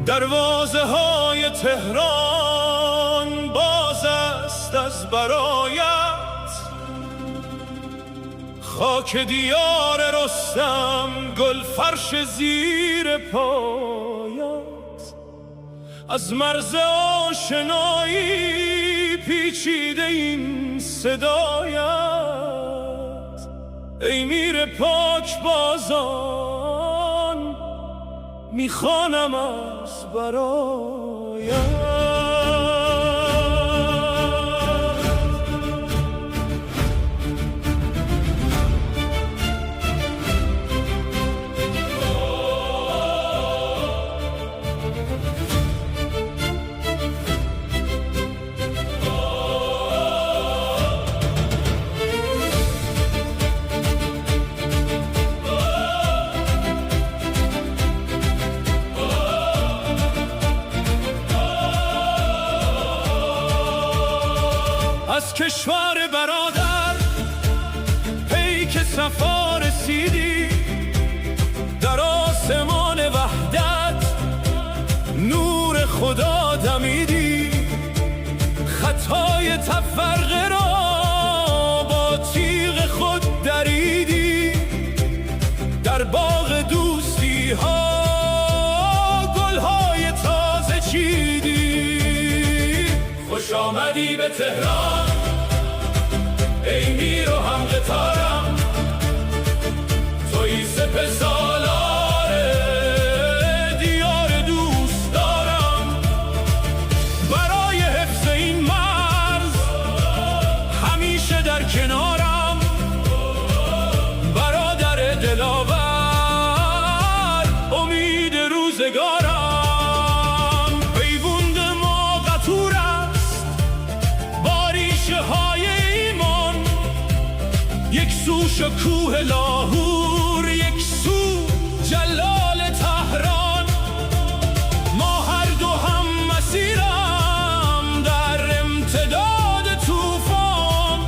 دروازه های تهران باز است از برایت، خاک دیار رستم گل فرش زیر پایت. از مرز آشنایی پیچیده این صدایت، ای میر پاک بازان میخوانم از برایت. از کشور برادر پیک صفا رسیدی، در آسمان وحدت نور خدا دمیدی. خطای تفرقه را با تیغ خود دریدی، در باغ دوستی ها گلهای تازه چیدی. خوش آمدی به تهران ای میر و هم قطارم، تویی سپه سالار دیار دوست دارم. برای حفظ این مرز همیشه در کنارم، برادر دلاور امید روزگارم. پیوند ما قطور است با ریشه های ایمان، یک سو شکوه لاهور، یک سو جلال تهران. ما هر دو هم مسیرم در امتداد طوفان،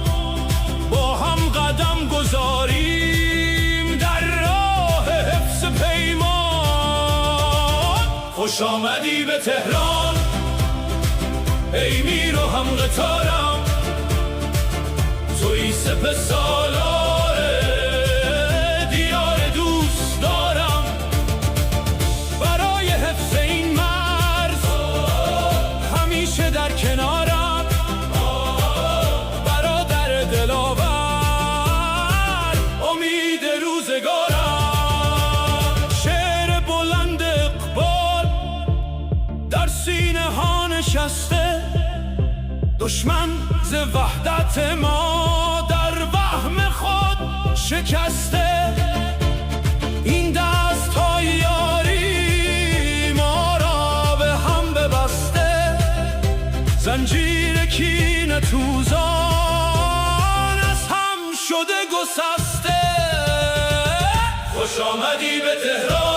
با هم قدم گذاریم در راه حفظ پیمان. خوش آمدی به تهران ای میر و هم قطارم، تویی سپه سالار دیار دوست دارم. برای حفظ این مرز همیشه در کنارم، برادر دلاور امید روزگارم. شعر بلند اقبال در سینه ها نشسته، دشمن ز وحدت ما در وهم خود شکسته. این دست های یاری ما را به هم ببسته، زنجیر کینه توزان از هم شده گسسته. خوش آمدی به تهران